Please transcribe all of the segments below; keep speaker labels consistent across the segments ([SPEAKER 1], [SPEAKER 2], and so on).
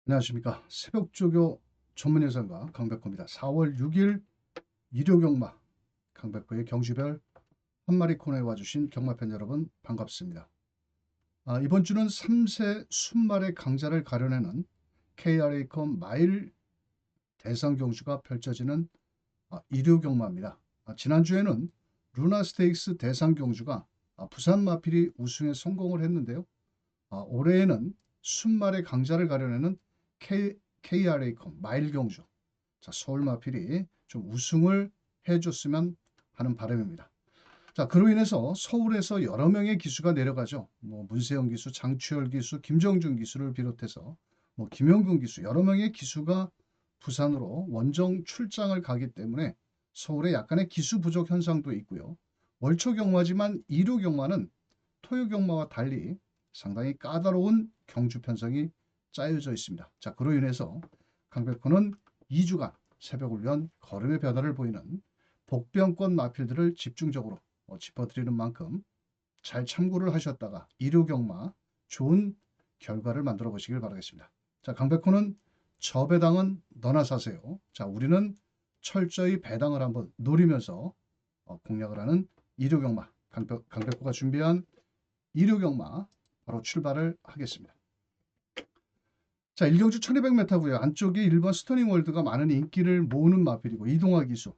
[SPEAKER 1] 안녕하십니까. 새벽조교 전문예상가 강백호입니다. 4월 6일 일요경마 강백호의 경주별 한 마리 코너에 와주신 경마팬 여러분 반갑습니다. 이번 주는 3세 순말의 강자를 가려내는 KRA컵 마일 대상 경주가 펼쳐지는 일요경마입니다. 지난주에는 루나스테이크스 대상 경주가 부산 마필이 우승에 성공을 했는데요. 올해에는 순말의 강자를 가려내는 KRA컵 마일 경주. 서울 마필이 좀 우승을 해줬으면 하는 바람입니다. 그로 인해서 서울에서 여러 명의 기수가 내려가죠. 문세영 기수, 장추열 기수, 김정준 기수를 비롯해서 김영균 기수, 여러 명의 기수가 부산으로 원정 출장을 가기 때문에 서울에 약간의 기수 부족 현상도 있고요. 월초 경마지만 일요 경마는 토요 경마와 달리 상당히 까다로운 경주 편성이 짜여져 있습니다. 그로 인해서 강백호는 2주간 새벽훈련 걸음의 변화를 보이는 복병권 마필들을 집중적으로 짚어드리는 만큼 잘 참고를 하셨다가 일요경마 좋은 결과를 만들어 보시길 바라겠습니다. 강백호는 저 배당은 너나 사세요. 우리는 철저히 배당을 한번 노리면서 공략을 하는 일요경마 강백호가 준비한 일요경마 바로 출발을 하겠습니다. 1경주 1200m고요. 안쪽에 1번 스터닝 월드가 많은 인기를 모으는 마필이고 이동화 기수.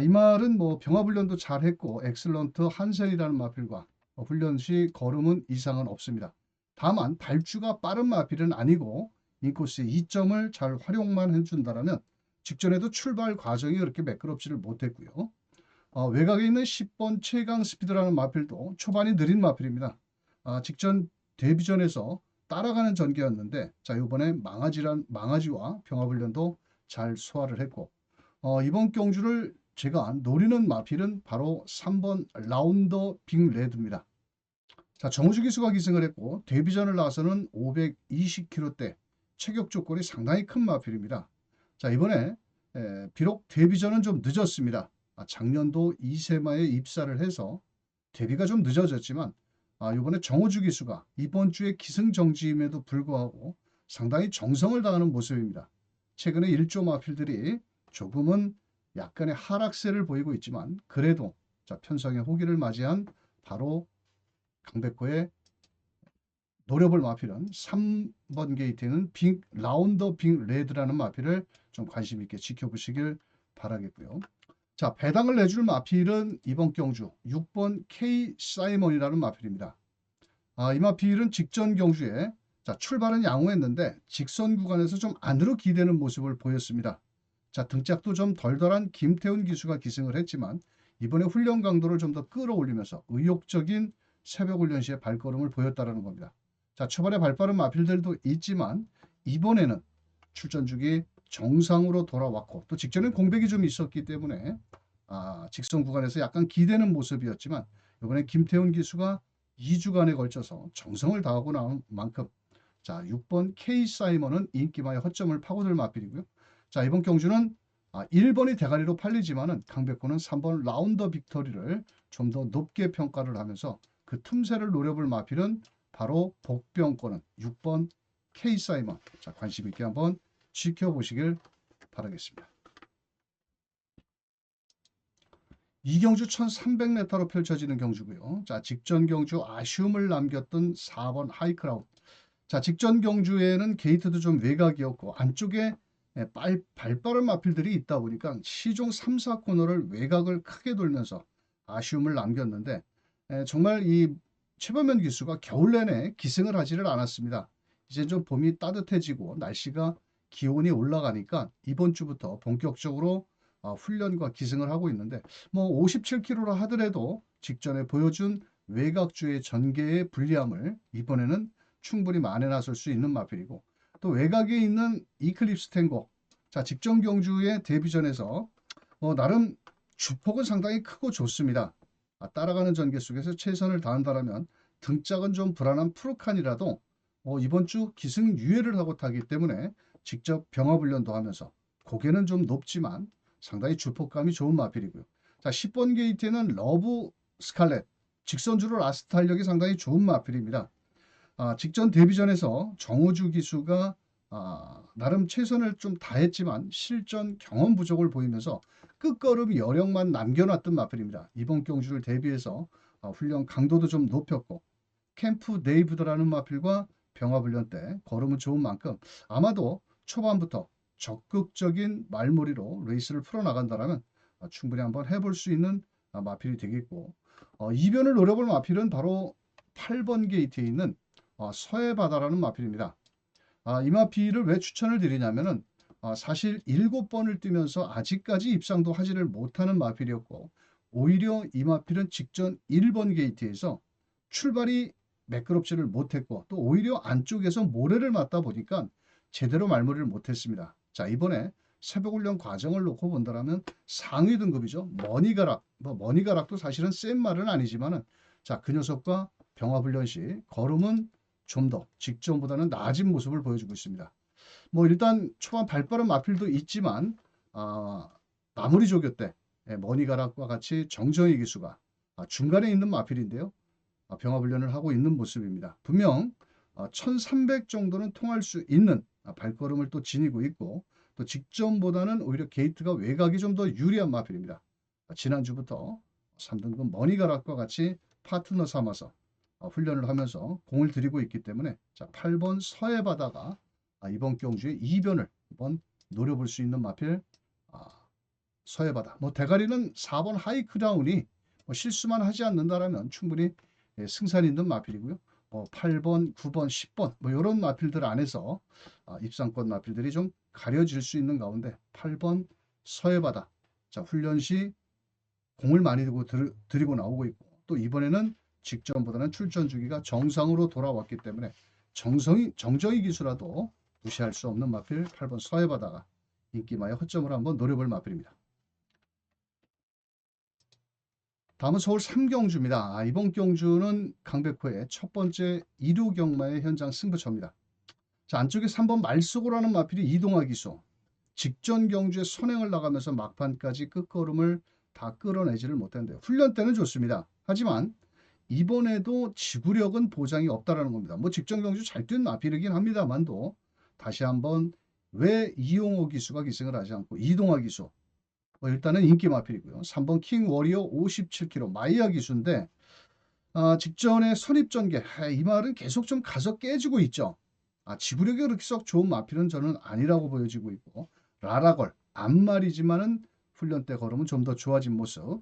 [SPEAKER 1] 이 말은 병화훈련도 잘했고 엑슬런트 한센이라는 마필과 훈련 시 걸음은 이상은 없습니다. 다만 발주가 빠른 마필은 아니고 인코스의 이점을 잘 활용만 해준다면 직전에도 출발 과정이 그렇게 매끄럽지를 못했고요. 외곽에 있는 10번 최강 스피드라는 마필도 초반이 느린 마필입니다. 직전 데뷔전에서 따라가는 전개였는데 이번에 망아지와 병화훈련도 잘 소화를 했고 이번 경주를 제가 노리는 마필은 바로 3번 라운더 빅 레드입니다. 정우주 기수가 기승을 했고 데뷔전을 나서는 520kg대 체격 조건이 상당히 큰 마필입니다. 이번에 비록 데뷔전은 좀 늦었습니다. 작년도 2세마에 입사를 해서 데뷔가 좀 늦어졌지만 이번에 정우주 기수가 이번 주에 기승정지임에도 불구하고 상당히 정성을 다하는 모습입니다. 최근에 1조 마필들이 조금은 약간의 하락세를 보이고 있지만 그래도 편성의 호기를 맞이한 바로 강백호의 노려볼 마필은 3번 게이트에는 라운더 빅 레드라는 마필을 좀 관심 있게 지켜보시길 바라겠고요. 배당을 내줄 마필은 이번 경주 6번 K 사이먼이라는 마필입니다. 이 마필은 직전 경주에 출발은 양호했는데 직선 구간에서 좀 안으로 기대는 모습을 보였습니다. 등짝도 좀 덜덜한 김태훈 기수가 기승을 했지만 이번에 훈련 강도를 좀 더 끌어올리면서 의욕적인 새벽 훈련 시의 발걸음을 보였다는 겁니다. 초반에 발빠른 마필들도 있지만 이번에는 출전 주기 정상으로 돌아왔고 또 직전엔 공백이 좀 있었기 때문에 직선 구간에서 약간 기대는 모습이었지만 이번에 김태훈 기수가 2주간에 걸쳐서 정성을 다하고 나온 만큼 6번 K 사이먼은 인기마의 허점을 파고들 마필이고요. 이번 경주는 1번이 대가리로 팔리지만은 강백호는 3번 라운더 빅터리를 좀 더 높게 평가를 하면서 그 틈새를 노려볼 마필은 바로 복병권은 6번 K 사이먼. 관심 있게 한번 지켜보시길 바라겠습니다. 이 경주 1300m로 펼쳐지는 경주고요. 직전 경주 아쉬움을 남겼던 4번 하이크라운. 직전 경주에는 게이트도 좀 외곽이었고 안쪽에 발빠른 마필들이 있다 보니까 시종 3, 4코너를 외곽을 크게 돌면서 아쉬움을 남겼는데 정말 이 최범현 기수가 겨울 내내 기승을 하지를 않았습니다. 이제 좀 봄이 따뜻해지고 날씨가 기온이 올라가니까 이번 주부터 본격적으로 훈련과 기승을 하고 있는데 57kg라 하더라도 직전에 보여준 외곽주의 전개의 불리함을 이번에는 충분히 만회 나설 수 있는 마필이고 또 외곽에 있는 이클립스 탱고 직전 경주의 데뷔전에서 나름 주폭은 상당히 크고 좋습니다. 따라가는 전개 속에서 최선을 다한다면 등짝은 좀 불안한 프루칸이라도 이번 주 기승 유예를 하고 타기 때문에 직접 병화훈련도 하면서 고개는 좀 높지만 상당히 주폭감이 좋은 마필이고요. 10번 게이트에는 러브 스칼렛 직선주로 라스트 탄력이 상당히 좋은 마필입니다. 직전 데뷔전에서 정호주 기수가 나름 최선을 좀 다했지만 실전 경험 부족을 보이면서 끝걸음 여력만 남겨놨던 마필입니다. 이번 경주를 대비해서 훈련 강도도 좀 높였고 캠프 네이브드라는 마필과 병합훈련 때 걸음은 좋은 만큼 아마도 초반부터 적극적인 말머리로 레이스를 풀어나간다면 충분히 한번 해볼 수 있는 마필이 되겠고 이변을 노려볼 마필은 바로 8번 게이트에 있는 서해바다라는 마필입니다. 이 마필을 왜 추천을 드리냐면은 사실 7번을 뛰면서 아직까지 입상도 하지를 못하는 마필이었고 오히려 이 마필은 직전 1번 게이트에서 출발이 매끄럽지를 못했고 또 오히려 안쪽에서 모래를 맞다 보니까 제대로 말머리를 못했습니다. 자, 이번에 새벽훈련 과정을 놓고 본다면 상위 등급이죠. 머니가락, 머니가락도 사실은 센 말은 아니지만은 자, 그 녀석과 병합훈련 시 걸음은 좀 더 직전보다는 나아진 모습을 보여주고 있습니다. 뭐 일단 초반 발빠른 마필도 있지만 마무리 조교 때 머니가락과 같이 정정희 기수가 중간에 있는 마필인데요. 병합훈련을 하고 있는 모습입니다. 분명 1300 정도는 통할 수 있는 발걸음을 또 지니고 있고 또 직전보다는 오히려 게이트가 외곽이 좀 더 유리한 마필입니다. 지난주부터 3등급 머니가락과 같이 파트너 삼아서 훈련을 하면서 공을 들이고 있기 때문에 자 8번 서해바다가 이번 경주의 이변을 한번 노려볼 수 있는 마필 서해바다. 뭐 대가리는 4번 하이크라운이 실수만 하지 않는다라면 충분히 승산 있는 마필이고요. 8번, 9번, 10번 뭐 이런 마필들 안에서 입상권 마필들이 좀 가려질 수 있는 가운데 8번 서해바다. 자 훈련 시 공을 많이 들이고 나오고 있고 또 이번에는 직전보다는 출전 주기가 정상으로 돌아왔기 때문에 정정희 기수라도 무시할 수 없는 마필 8번 서해바다가 인기마의 허점을 한번 노려볼 마필입니다. 다음은 서울 3경주입니다. 이번 경주는 강백호의 첫 번째 2루 경마의 현장 승부처입니다. 자, 안쪽에 3번 말쏘고라는 마필이 이동하 기수. 직전 경주에 선행을 나가면서 막판까지 끝걸음을 다 끌어내지를 못했는데요. 훈련 때는 좋습니다. 하지만 이번에도 지구력은 보장이 없다라는 겁니다. 뭐 직전 경주 잘 뛴 마필이긴 합니다만도 다시 한번 왜 이용호 기수가 기승을 하지 않고 이동하 기수 일단은 인기 마필이고요. 3번 킹 워리어 57kg 마이야 기수인데 직전에 선입전개 이 말은 계속 좀 가서 깨지고 있죠. 지구력이 그렇게 썩 좋은 마필은 저는 아니라고 보여지고 있고 라라걸 앞말이지만은 훈련 때 걸으면 좀 더 좋아진 모습.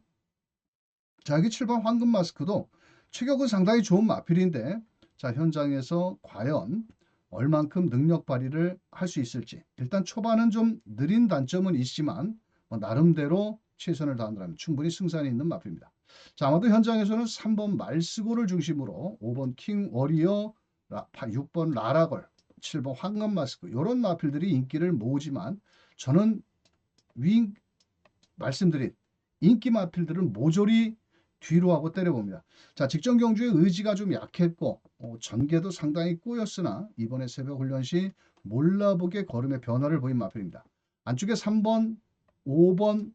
[SPEAKER 1] 자 여기 7번 황금 마스크도 체격은 상당히 좋은 마필인데 자 현장에서 과연 얼만큼 능력 발휘를 할 수 있을지 일단 초반은 좀 느린 단점은 있지만 나름대로 최선을 다한다면 충분히 승산이 있는 마필입니다. 자 아마도 현장에서는 3번 말스고를 중심으로 5번 킹 워리어 6번 라라걸 7번 황금 마스크 이런 마필들이 인기를 모으지만 저는 말씀드린 인기 마필들은 모조리 뒤로 하고 때려봅니다. 자 직전 경주의 의지가 좀 약했고 전개도 상당히 꼬였으나 이번에 새벽 훈련 시 몰라보게 걸음의 변화를 보인 마필입니다. 안쪽에 3번 5번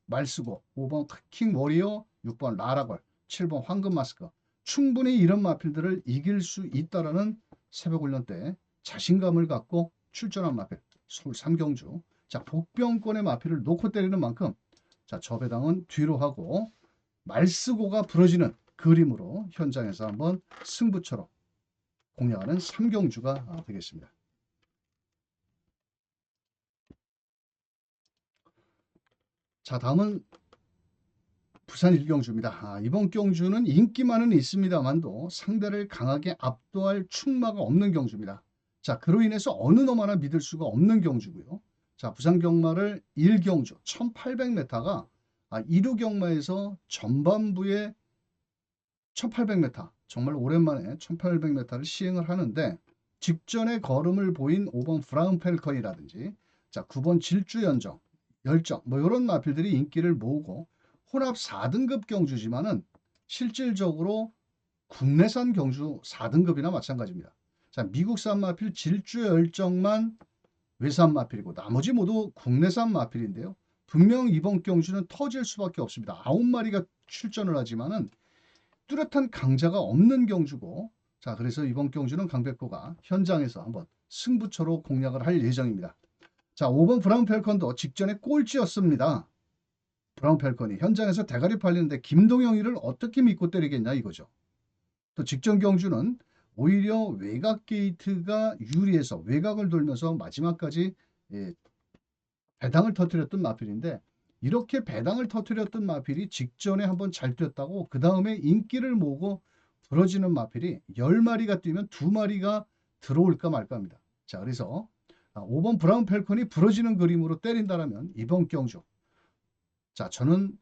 [SPEAKER 1] 말쓰고 5번 킹 워리어 6번 라라걸 7번 황금 마스크 충분히 이런 마필들을 이길 수 있다라는 새벽 훈련 때 자신감을 갖고 출전한 마필 서울 3경주. 자 복병권의 마필을 놓고 때리는 만큼 자 저배당은 뒤로 하고 말쓰고가 부러지는 그림으로 현장에서 한번 승부처럼 공략하는 3경주가 되겠습니다. 자 다음은 부산 1경주입니다. 이번 경주는 인기만은 있습니다만도 상대를 강하게 압도할 충마가 없는 경주입니다. 자 그로 인해서 어느 놈 하나 믿을 수가 없는 경주고요. 자 부산 경마를 1경주 1800m가 2루 경마에서 전반부에 1800m 정말 오랜만에 1800m를 시행을 하는데 직전에 걸음을 보인 5번 브라운 펠컨이라든지 자 9번 질주 열정 뭐 이런 마필들이 인기를 모으고 혼합 4등급 경주지만은 실질적으로 국내산 경주 4등급이나 마찬가지입니다. 자 미국산 마필 질주 열정만 외산 마필이고 나머지 모두 국내산 마필인데요. 분명 이번 경주는 터질 수밖에 없습니다. 9마리가 출전을 하지만은 뚜렷한 강자가 없는 경주고 자 그래서 이번 경주는 강백호가 현장에서 한번 승부처로 공략을 할 예정입니다. 자, 5번 브라운 펠컨도 직전에 꼴찌였습니다. 브라운 펠컨이 현장에서 대가리 팔리는데 김동영이를 어떻게 믿고 때리겠냐 이거죠. 또 직전 경주는 오히려 외곽 게이트가 유리해서 외곽을 돌면서 마지막까지 배당을 터뜨렸던 마필인데, 이렇게 배당을 터뜨렸던 마필이 직전에 한번 잘 뛰었다고 그 다음에 인기를 모으고 부러지는 마필이 10마리가 뛰면 2마리가 들어올까 말까입니다. 자, 그래서 5번 브라운 펠컨이 부러지는 그림으로 때린다면 이번 경주, 자, 저는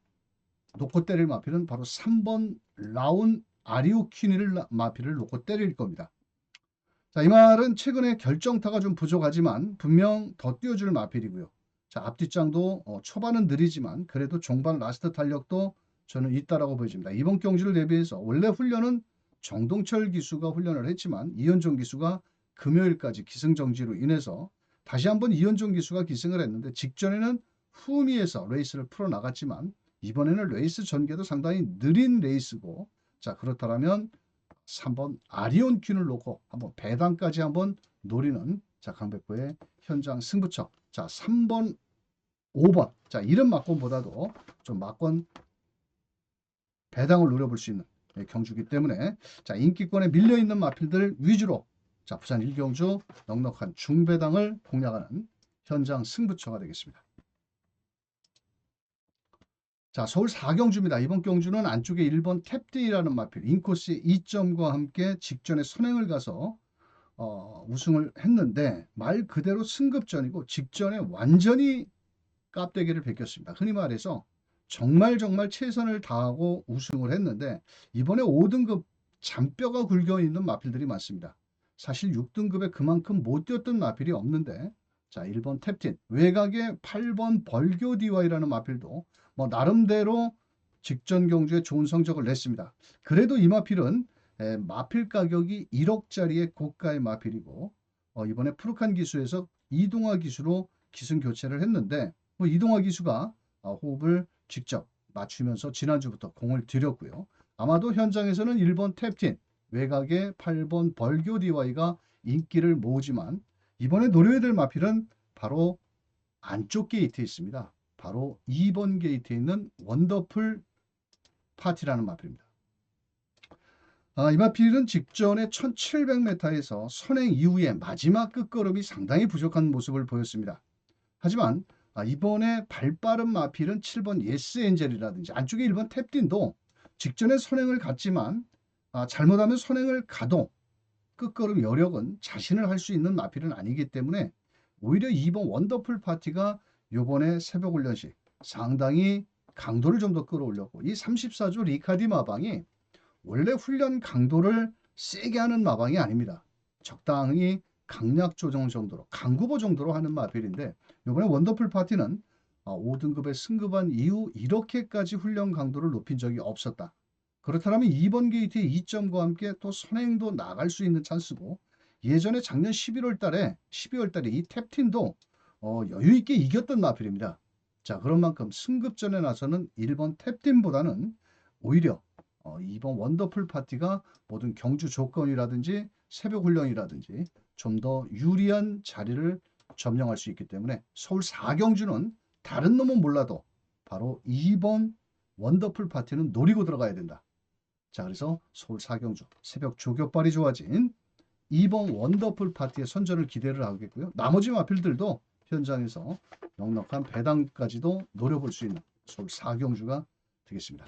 [SPEAKER 1] 놓고 때릴 마필은 바로 3번 라운 아리오키니를 마필을 놓고 때릴 겁니다. 자, 이 말은 최근에 결정타가 좀 부족하지만 분명 더 뛰어줄 마필이고요. 자, 앞뒷장도 초반은 느리지만 그래도 종반 라스트 탄력도 저는 있다라고 보여집니다. 이번 경주를 대비해서 원래 훈련은 정동철 기수가 훈련을 했지만 이현종 기수가 금요일까지 기승정지로 인해서 다시 한번 이현종 기수가 기승을 했는데, 직전에는 후미에서 레이스를 풀어나갔지만 이번에는 레이스 전개도 상당히 느린 레이스고, 자, 그렇다면 3번 아리온 퀸을 놓고 한번 배당까지 한번 노리는, 자, 강백호의 현장 승부처. 자, 3번 5번, 자, 이런 막권보다도 좀 막권 배당을 노려볼 수 있는 경주기 때문에, 자, 인기권에 밀려있는 마필들 위주로, 자, 부산 1경주 넉넉한 중배당을 공략하는 현장 승부처가 되겠습니다. 자, 서울 4경주입니다. 이번 경주는 안쪽에 1번 탭디라는 마필 인코스의 2점과 함께 직전에 선행을 가서 우승을 했는데, 말 그대로 승급전이고 직전에 완전히 깝대기를 베꼈습니다. 흔히 말해서 정말 최선을 다하고 우승을 했는데, 이번에 5등급 잔뼈가 굵어 있는 마필들이 많습니다. 사실 6등급에 그만큼 못 뛰었던 마필이 없는데, 자, 1번 탭틴, 외곽에 8번 벌교 DY라는 마필도 뭐 나름대로 직전 경주에 좋은 성적을 냈습니다. 그래도 이 마필은 마필 가격이 1억짜리의 고가의 마필이고, 이번에 푸르칸 기수에서 이동화 기수로 기승 교체를 했는데, 뭐 이동화 기수가 호흡을 직접 맞추면서 지난주부터 공을 들였고요. 아마도 현장에서는 1번 탭틴, 외곽에 8번 벌교 DY가 인기를 모으지만, 이번에 노려야 될 마필은 바로 안쪽 게이트에 있습니다. 바로 2번 게이트에 있는 원더풀 파티라는 마필입니다. 이 마필은 직전에 1700m에서 선행 이후에 마지막 끝걸음이 상당히 부족한 모습을 보였습니다. 하지만 이번에 발빠른 마필은 7번 예스 엔젤이라든지 안쪽에 1번 탭딘도 직전에 선행을 갔지만 잘못하면 선행을 가도 끝걸음 여력은 자신을 할 수 있는 마필은 아니기 때문에, 오히려 2번 원더풀 파티가 요번에 새벽 훈련시 상당히 강도를 좀 더 끌어올렸고, 이 34조 리카디 마방이 원래 훈련 강도를 세게 하는 마방이 아닙니다. 적당히 강약 조정 정도로, 강구보 정도로 하는 마필인데, 요번에 원더풀 파티는 5등급에 승급한 이후 이렇게까지 훈련 강도를 높인 적이 없었다. 그렇다면 2번 게이트의 2점과 함께 또 선행도 나갈 수 있는 찬스고, 예전에 작년 12월 달에 이 탭틴도 여유 있게 이겼던 마필입니다. 자, 그런 만큼 승급전에 나서는 1번 탭틴보다는 오히려 2번 원더풀 파티가 모든 경주 조건이라든지 새벽 훈련이라든지 좀 더 유리한 자리를 점령할 수 있기 때문에, 서울 4경주는 다른 놈은 몰라도 바로 2번 원더풀 파티는 노리고 들어가야 된다. 자, 그래서 서울 4경주 새벽 조격발이 좋아진 2번 원더풀 파티의 선전을 기대를 하겠고요. 나머지 마필들도 현장에서 넉넉한 배당까지도 노려볼 수 있는 서울 4경주가 되겠습니다.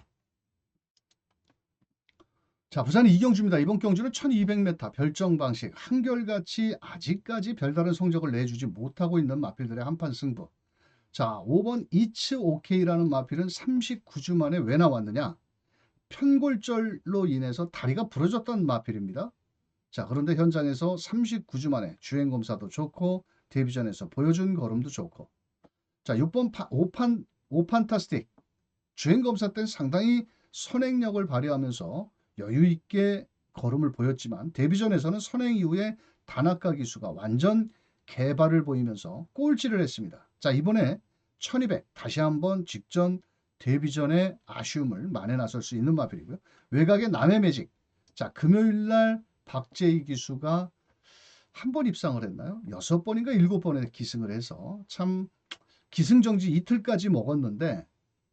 [SPEAKER 1] 자, 부산 2경주입니다. 이번 경주는 1200m 별정 방식, 한결같이 아직까지 별다른 성적을 내주지 못하고 있는 마필들의 한판 승부. 자, 5번 이츠 오케이라는 마필은 39주 만에 왜 나왔느냐? 편골절로 인해서 다리가 부러졌던 마필입니다. 자, 그런데 현장에서 39주 만에 주행검사도 좋고 데뷔전에서 보여준 걸음도 좋고, 자, 6번 오판타스틱 주행검사 때는 상당히 선행력을 발휘하면서 여유 있게 걸음을 보였지만, 데뷔전에서는 선행 이후에 단학가 기수가 완전 개발을 보이면서 꼴찌를 했습니다. 자, 이번에 1200 다시 한번 직전 데뷔전의 아쉬움을 만회 나설 수 있는 마필이고요. 외곽의 남해 매직, 자, 금요일날 박재희 기수가 한 번 입상을 했나요? 6번인가 7번에 기승을 해서 참 기승정지 이틀까지 먹었는데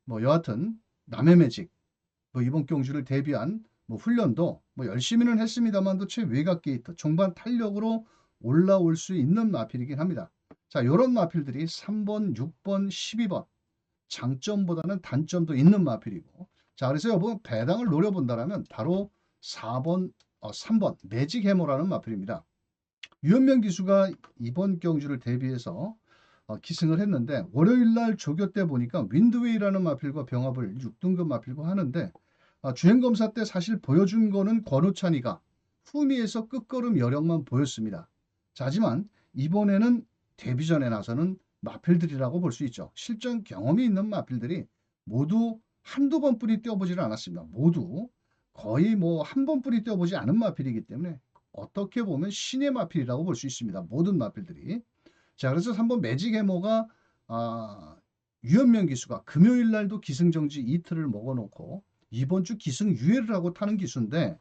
[SPEAKER 1] 뭐 여하튼 남의 매직 뭐 이번 경주를 대비한 뭐 훈련도 뭐 열심히는 했습니다만도 최외곽 게이트 종반 탄력으로 올라올 수 있는 마필이긴 합니다. 자, 요런 마필들이 3번, 6번, 12번 장점보다는 단점도 있는 마필이고, 자, 그래서 여러분 배당을 노려본다라면 바로 4번, 3번 매직 해머라는 마필입니다. 유현명 기수가 이번 경주를 대비해서 기승을 했는데 월요일 날 조교 때 보니까 윈드웨이라는 마필과 병합을 6등급 마필과 하는데 주행검사 때 사실 보여준 거는 권우찬이가 후미에서 끝걸음 여력만 보였습니다. 자, 하지만 이번에는 데뷔전에 나서는 마필들이라고 볼 수 있죠. 실전 경험이 있는 마필들이 모두 한두 번뿐이 뛰어보지는 않았습니다. 모두 거의 뭐 한 번뿐이 뛰어보지 않은 마필이기 때문에 어떻게 보면 신의 마필이라고 볼 수 있습니다. 모든 마필들이. 자, 그래서 한번 매직 해머가 유현명 기수가 금요일 날도 기승정지 이틀을 먹어놓고 이번 주 기승 유예를 하고 타는 기수인데,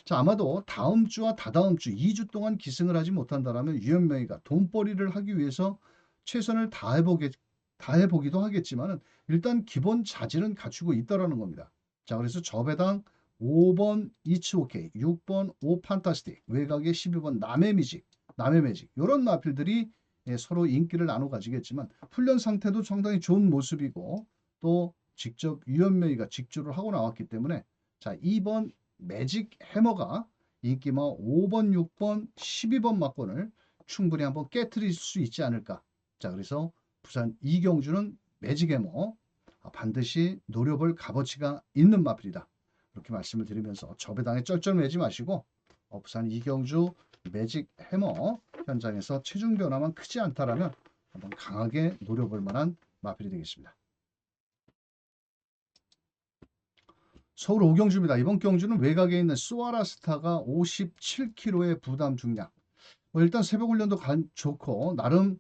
[SPEAKER 1] 자, 아마도 다음 주와 다다음 주 2주 동안 기승을 하지 못한다라면 유현명이가 돈벌이를 하기 위해서 최선을 다해보기도 하겠지만은 일단 기본 자질은 갖추고 있다라는 겁니다. 자, 그래서 저배당 5번 이츠오케이, 6번 오 판타스틱, 외곽의 12번 남의 매직 이런 마필들이 서로 인기를 나눠 가지겠지만 훈련 상태도 상당히 좋은 모습이고 또 직접 유현명이가 직주를 하고 나왔기 때문에 자, 2번 매직 해머가 인기마 5번, 6번, 12번 막권을 충분히 한번 깨트릴 수 있지 않을까. 자, 그래서 부산 이경주는 매직 해머 반드시 노려볼 값어치가 있는 마필이다. 이렇게 말씀을 드리면서 저배당에 쩔쩔매지 마시고 부산 이경주 매직 해머 현장에서 체중 변화만 크지 않다라면 한번 강하게 노려볼 만한 마필이 되겠습니다. 서울 오경주입니다. 이번 경주는 외곽에 있는 스와라스타가 57kg의 부담 중량. 일단 새벽 훈련도 좋고 나름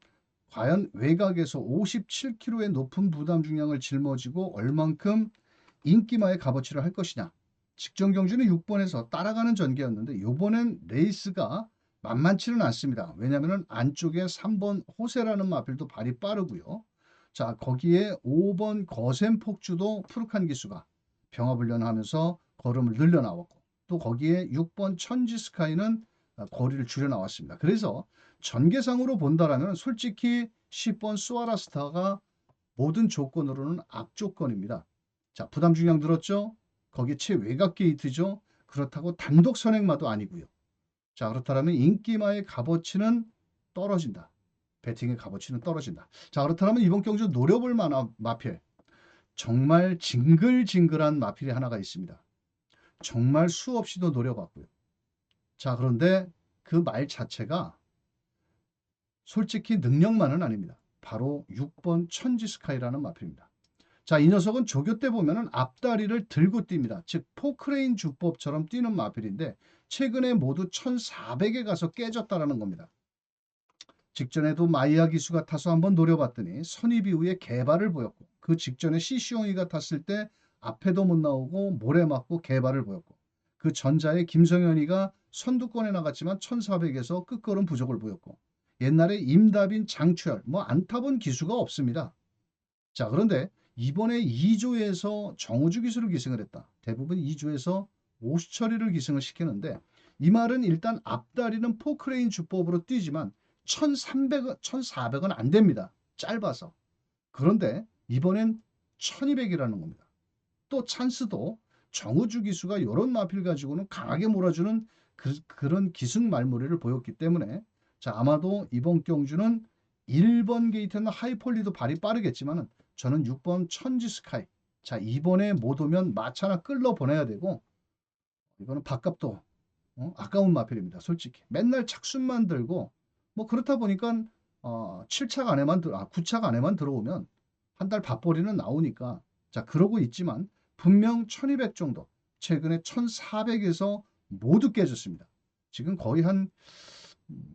[SPEAKER 1] 과연 외곽에서 57kg의 높은 부담 중량을 짊어지고 얼만큼 인기마의 값어치를 할 것이냐. 직전 경주는 6번에서 따라가는 전개였는데 이번엔 레이스가 만만치는 않습니다. 왜냐하면 안쪽에 3번 호세라는 마필도 발이 빠르고요. 자, 거기에 5번 거센 폭주도 푸르칸 기수가 병합훈련하면서 걸음을 늘려 나왔고 또 거기에 6번 천지 스카이는 거리를 줄여 나왔습니다. 그래서 전개상으로 본다라면 솔직히 10번 스와라스타가 모든 조건으로는 악조건입니다. 자, 부담 중량 들었죠? 거기에 최외곽 게이트죠. 그렇다고 단독 선행마도 아니고요. 자, 그렇다면 인기마의 값어치는 떨어진다. 배팅의 값어치는 떨어진다. 자, 그렇다면 이번 경주 노려볼 만한 마필. 정말 징글징글한 마필이 하나가 있습니다. 정말 수없이도 노려봤고요. 자, 그런데 그 말 자체가 솔직히 능력만은 아닙니다. 바로 6번 천지스카이라는 마필입니다. 자, 이 녀석은 조교 때 보면은 앞다리를 들고 뜁니다. 즉 포크레인 주법처럼 뛰는 마필인데 최근에 모두 1400에 가서 깨졌다라는 겁니다. 직전에도 마이야 기수가 타서 한번 노려봤더니 선입 이후에 개발을 보였고 그 직전에 시시옹이가 탔을 때 앞에도 못 나오고 모래 맞고 개발을 보였고 그 전자에 김성현이가 선두권에 나갔지만 1400에서 끝걸음 부족을 보였고 옛날에 임다빈 장추열 뭐 안 타본 기수가 없습니다. 자, 그런데 이번에 2조에서 정우주 기수를 기승을 했다. 대부분 2조에서 오수철이를 기승을 시키는데 이 말은 일단 앞다리는 포크레인 주법으로 뛰지만 1400은 안 됩니다. 짧아서. 그런데 이번엔 1200이라는 겁니다. 또 찬스도 정우주 기수가 이런 마필 가지고는 강하게 몰아주는 그런 기승 말무리를 보였기 때문에 자, 아마도 이번 경주는 1번 게이트는 하이폴리도 발이 빠르겠지만 저는 6번 천지 스카이. 자, 이번에 못 오면 마차나 끌러 보내야 되고 이거는 밥값도 아까운 마필입니다. 솔직히 맨날 착순만 들고 뭐 그렇다 보니까 7차가 안에만 9차가 안에만 들어오면 한 달 밥벌이는 나오니까 자, 그러고 있지만 분명 1200 정도 최근에 1400에서 모두 깨졌습니다. 지금 거의 한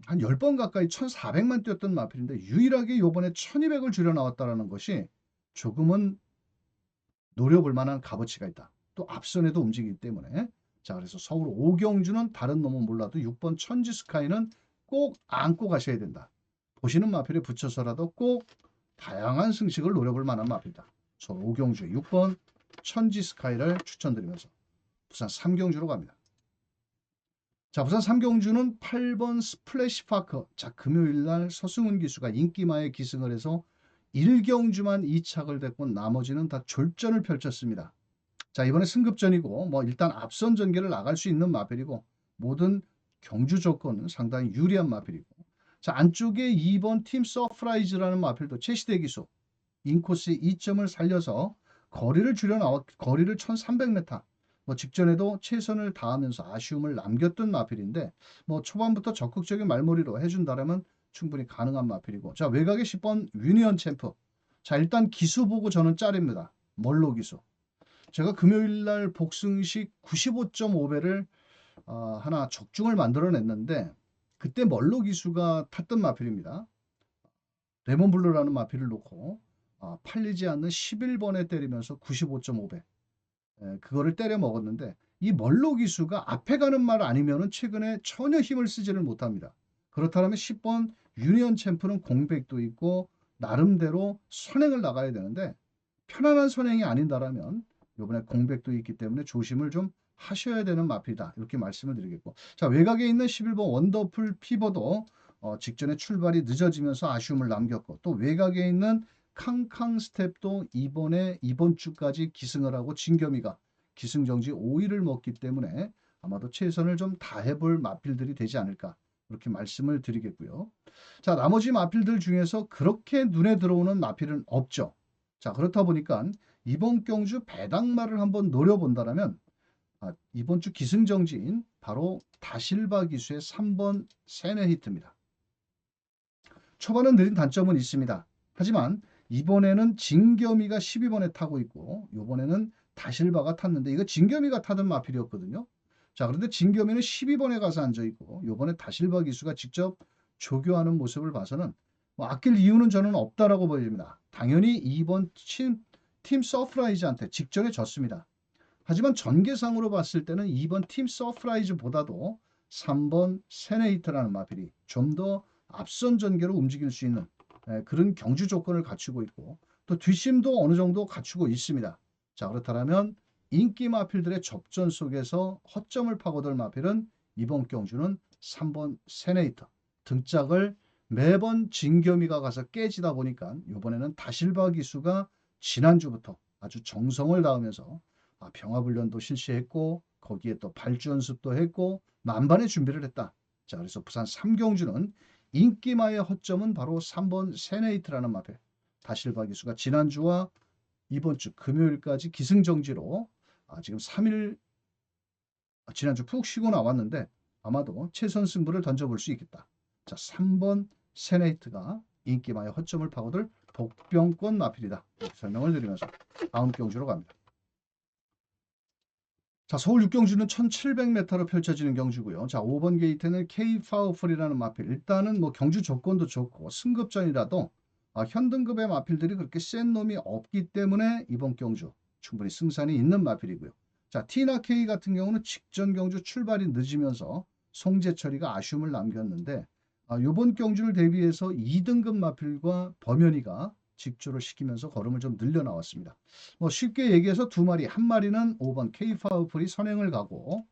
[SPEAKER 1] 10번 가까이 1400만 뛰었던 마필인데 유일하게 요번에 1200을 줄여 나왔다는 것이 조금은 노려볼 만한 값어치가 있다. 또 앞선에도 움직이기 때문에 자, 그래서 서울 오경주는 다른 놈은 몰라도 6번 천지 스카이는 꼭 안고 가셔야 된다. 보시는 마필에 붙여서라도 꼭 다양한 승식을 노려볼 만한 마필이다. 서울 5경주에 6번 천지 스카이를 추천드리면서 부산 3경주로 갑니다. 자, 부산 3경주는 8번 스플래시 파크. 자, 금요일 날 서승훈 기수가 인기마에 기승을 해서 1경주만 2착을 됐고 나머지는 다 졸전을 펼쳤습니다. 자, 이번에 승급전이고 뭐 일단 앞선 전개를 나갈 수 있는 마필이고 모든 경주 조건은 상당히 유리한 마필이고, 자, 안쪽에 2번 팀 서프라이즈라는 마필도 최시대 기수 인코스 2점을 살려서 거리를 줄여 나왔, 거리를 1300m, 뭐 직전에도 최선을 다하면서 아쉬움을 남겼던 마필인데 뭐 초반부터 적극적인 말머리로 해준다라면 충분히 가능한 마필이고, 자, 외곽에 10번 유니언 챔프. 자, 일단 기수 보고 저는 짤입니다. 멀로 기수. 제가 금요일 날 복승식 95.5배를 하나 적중을 만들어냈는데 그때 멀로 기수가 탔던 마필입니다. 레몬블루라는 마필을 놓고 팔리지 않는 11번에 때리면서 95.5배 그거를 때려 먹었는데, 이 멀로 기수가 앞에 가는 말 아니면은 최근에 전혀 힘을 쓰지를 못합니다. 그렇다면 10번 유니언 챔프는 공백도 있고 나름대로 선행을 나가야 되는데 편안한 선행이 아닌다라면 이번에 공백도 있기 때문에 조심을 좀 하셔야 되는 마필이다, 이렇게 말씀을 드리겠고, 자, 외곽에 있는 11번 원더풀 피버도 직전에 출발이 늦어지면서 아쉬움을 남겼고, 또 외곽에 있는 캉캉 스텝도 이번 주까지 기승을 하고 진겸이가 기승정지 5위를 먹기 때문에 아마도 최선을 좀 다해볼 마필들이 되지 않을까, 그렇게 말씀을 드리겠고요. 자, 나머지 마필들 중에서 그렇게 눈에 들어오는 마필은 없죠. 자, 그렇다 보니까 이번 경주 배당말을 한번 노려본다면 이번 주 기승정지인 바로 다실바 기수의 3번 세네 히트입니다. 초반은 느린 단점은 있습니다. 하지만 이번에는 진겸이가 12번에 타고 있고 이번에는 다실바가 탔는데 이거 진겸이가 타던 마필이었거든요. 자, 그런데 진겸이는 12번에 가서 앉아있고 이번에 다실바 기수가 직접 조교하는 모습을 봐서는 뭐 아낄 이유는 저는 없다라고 보입니다. 당연히 2번 팀 서프라이즈한테 직전에 졌습니다. 하지만 전개상으로 봤을 때는 2번 팀 서프라이즈보다도 3번 세네이터라는 마필이 좀 더 앞선 전개로 움직일 수 있는 그런 경주 조건을 갖추고 있고 또 뒷심도 어느 정도 갖추고 있습니다. 자, 그렇다면 인기 마필들의 접전 속에서 허점을 파고들 마필은 이번 경주는 3번 세네이터. 등짝을 매번 진겸이가 가서 깨지다 보니까 이번에는 다실바 기수가 지난주부터 아주 정성을 다하면서 병화훈련도 실시했고 거기에 또 발주 연습도 했고 만반의 준비를 했다. 자, 그래서 부산 3경주는 인기마의 허점은 바로 3번 세네이트라는 마필. 다실바 기수가 지난주와 이번 주 금요일까지 기승정지로 지금 3일 지난주 푹 쉬고 나왔는데 아마도 최선 승부를 던져볼 수 있겠다. 자, 3번 세네이트가 인기마의 허점을 파고들 복병권 마필이다, 이렇게 설명을 드리면서 다음 경주로 갑니다. 자, 서울 6경주는 1700m로 펼쳐지는 경주고요. 자, 5번 게이트는 K-파워풀이라는 마필. 일단은 뭐 경주 조건도 좋고 승급전이라도 현등급의 마필들이 그렇게 센 놈이 없기 때문에 이번 경주 충분히 승산이 있는 마필이고요. 자, T나 K 같은 경우는 직전 경주 출발이 늦으면서 송재철이가 아쉬움을 남겼는데 이번 경주를 대비해서 2등급 마필과 범현이가 직조를 시키면서 걸음을 좀 늘려 나왔습니다. 뭐 쉽게 얘기해서 두 마리, 한 마리는 5번 K-파워풀이 선행을 가고